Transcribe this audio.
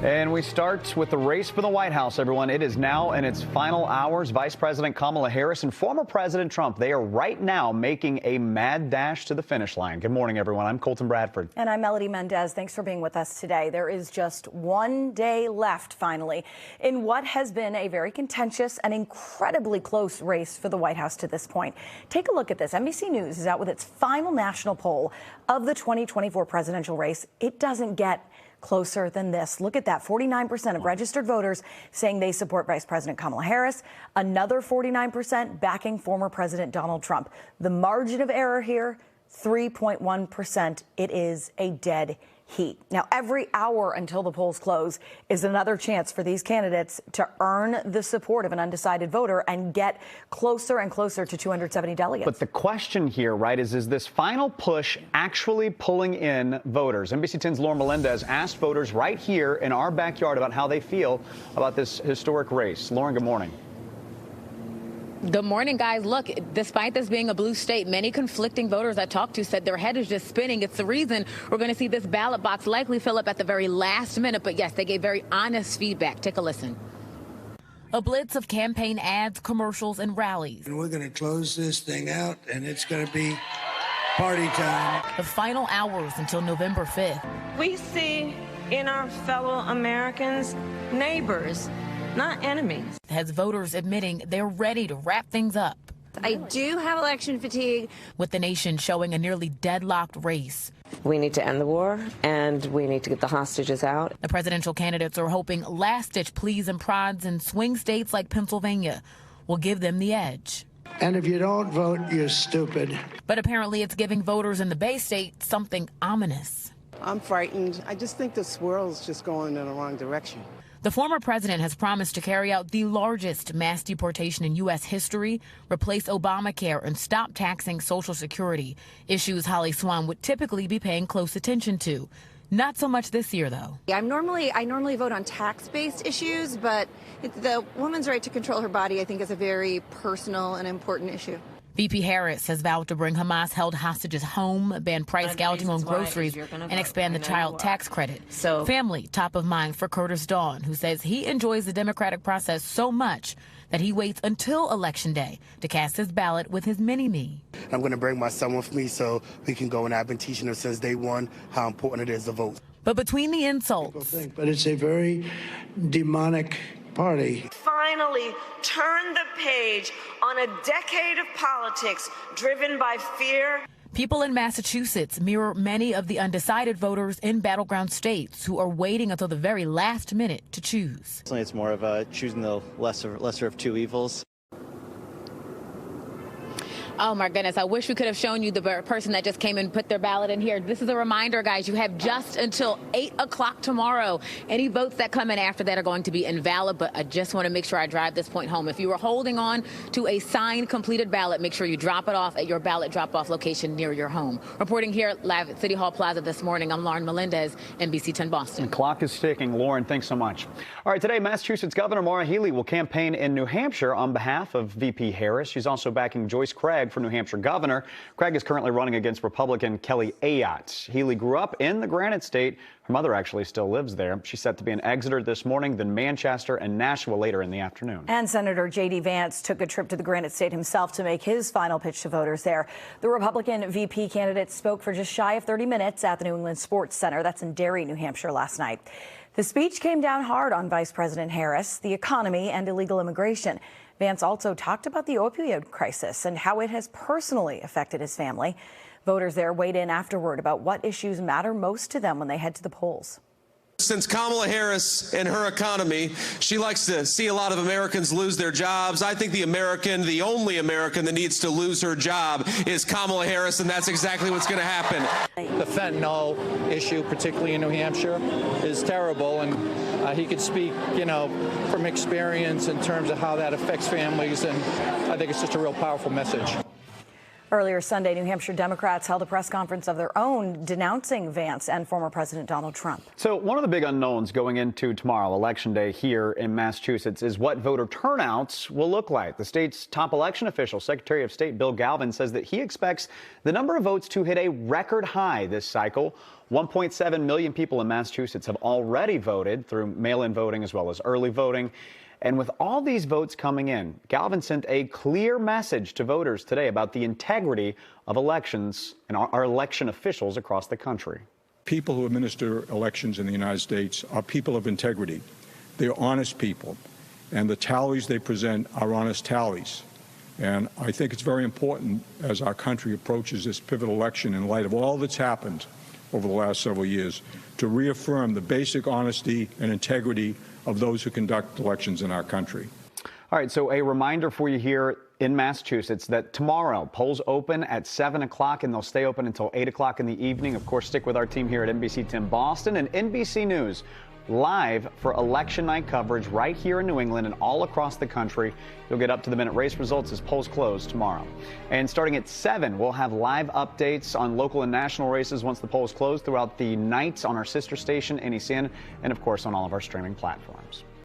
And we start with the race for the White House, everyone. It is now in its final hours. Vice President Kamala Harris and former President Trump, they are right now making a mad dash to the finish line. Good morning, everyone. I'm Colton Bradford. And I'm Melody Mendez. Thanks for being with us today. There is just one day left, finally, in what has been a very contentious and incredibly close race for the White House to this point. Take a look at this. NBC News is out with its final national poll of the 2024 presidential race. It doesn't get closer than this. Look at that. 49% of registered voters saying they support Vice President Kamala Harris. Another 49% backing former President Donald Trump. The margin of error here, 3.1%. It is a dead heat. Now, every hour until the polls close is another chance for these candidates to earn the support of an undecided voter and get closer and closer to 270 delegates. But the question here, right, is this final push actually pulling in voters? NBC 10's Lauren Melendez asked voters right here in our backyard about how they feel about this historic race. Lauren, good morning. Good morning, guys. Look, despite this being a blue state, many conflicting voters I talked to said their head is just spinning. It's the reason we're going to see this ballot box likely fill up at the very last minute. But yes, they gave very honest feedback. Take a listen. A blitz of campaign ads, commercials, and rallies. And we're going to close this thing out, and it's going to be party time. The final hours until November 5th. We see in our fellow Americans neighbors, not enemies. Has voters admitting they're ready to wrap things up. I do have election fatigue. With the nation showing a nearly deadlocked race. We need to end the war, and we need to get the hostages out. The presidential candidates are hoping last-ditch pleas and prods in swing states like Pennsylvania will give them the edge. And if you don't vote, you're stupid. But apparently it's giving voters in the Bay State something ominous. I'm frightened. I just think the swirl's just going in the wrong direction. The former president has promised to carry out the largest mass deportation in U.S. history, replace Obamacare, and stop taxing Social Security, issues Holly Swan would typically be paying close attention to. Not so much this year, though. I normally vote on tax-based issues, but the woman's right to control her body, I think, is a very personal and important issue. VP Harris has vowed to bring Hamas-held hostages home, ban price gouging on groceries, and expand the child tax credit. Family top of mind for Curtis Dawn, who says he enjoys the democratic process so much that he waits until Election Day to cast his ballot with his mini-me. I'm going to bring my son with me so we can go, and I've been teaching him since day one how important it is to vote. But between the insults... But it's a very demonic party. Finally turn the page on a decade of politics driven by fear. People in Massachusetts mirror many of the undecided voters in battleground states who are waiting until the very last minute to choose. It's more of choosing the lesser of two evils. Oh, my goodness. I wish we could have shown you the person that just came and put their ballot in here. This is a reminder, guys. You have just until 8 o'clock tomorrow. Any votes that come in after that are going to be invalid, but I just want to make sure I drive this point home. If you are holding on to a signed, completed ballot, make sure you drop it off at your ballot drop-off location near your home. Reporting here live at City Hall Plaza this morning, I'm Lauren Melendez, NBC 10 Boston. The clock is ticking. Lauren, thanks so much. All right, today, Massachusetts Governor Maura Healey will campaign in New Hampshire on behalf of VP Harris. She's also backing Joyce Craig for New Hampshire governor. Craig is currently running against Republican Kelly Ayotte. Healey grew up in the Granite State. Her mother actually still lives there. She's set to be in Exeter this morning, then Manchester and Nashua later in the afternoon. And Senator J.D. Vance took a trip to the Granite State himself to make his final pitch to voters there. The Republican VP candidate spoke for just shy of 30 minutes at the New England Sports Center. That's in Derry, New Hampshire last night. The speech came down hard on Vice President Harris, the economy, and illegal immigration. Vance also talked about the opioid crisis and how it has personally affected his family. Voters there weighed in afterward about what issues matter most to them when they head to the polls. Since Kamala Harris and her economy, she likes to see a lot of Americans lose their jobs. I think the only American that needs to lose her job is Kamala Harris, and that's exactly what's going to happen. The fentanyl issue, particularly in New Hampshire, is terrible, and he could speak, from experience in terms of how that affects families, and I think it's just a real powerful message. Earlier Sunday, New Hampshire Democrats held a press conference of their own denouncing Vance and former President Donald Trump. So one of the big unknowns going into tomorrow, Election Day here in Massachusetts, is what voter turnouts will look like. The state's top election official, Secretary of State Bill Galvin, says that he expects the number of votes to hit a record high this cycle. 1.7 million people in Massachusetts have already voted through mail-in voting as well as early voting. And with all these votes coming in, Galvin sent a clear message to voters today about the integrity of elections and our election officials across the country. People who administer elections in the United States are people of integrity. They're honest people, and the tallies they present are honest tallies. And I think it's very important as our country approaches this pivotal election in light of all that's happened over the last several years to reaffirm the basic honesty and integrity of those who conduct elections in our country. All right, so a reminder for you here in Massachusetts that tomorrow polls open at 7 o'clock and they'll stay open until 8 o'clock in the evening. Of course, stick with our team here at NBC 10 Boston and NBC News live for election night coverage right here in New England and all across the country. You'll get up-to-the-minute race results as polls close tomorrow. And starting at 7, we'll have live updates on local and national races once the polls close throughout the night on our sister station, NECN, and of course on all of our streaming platforms.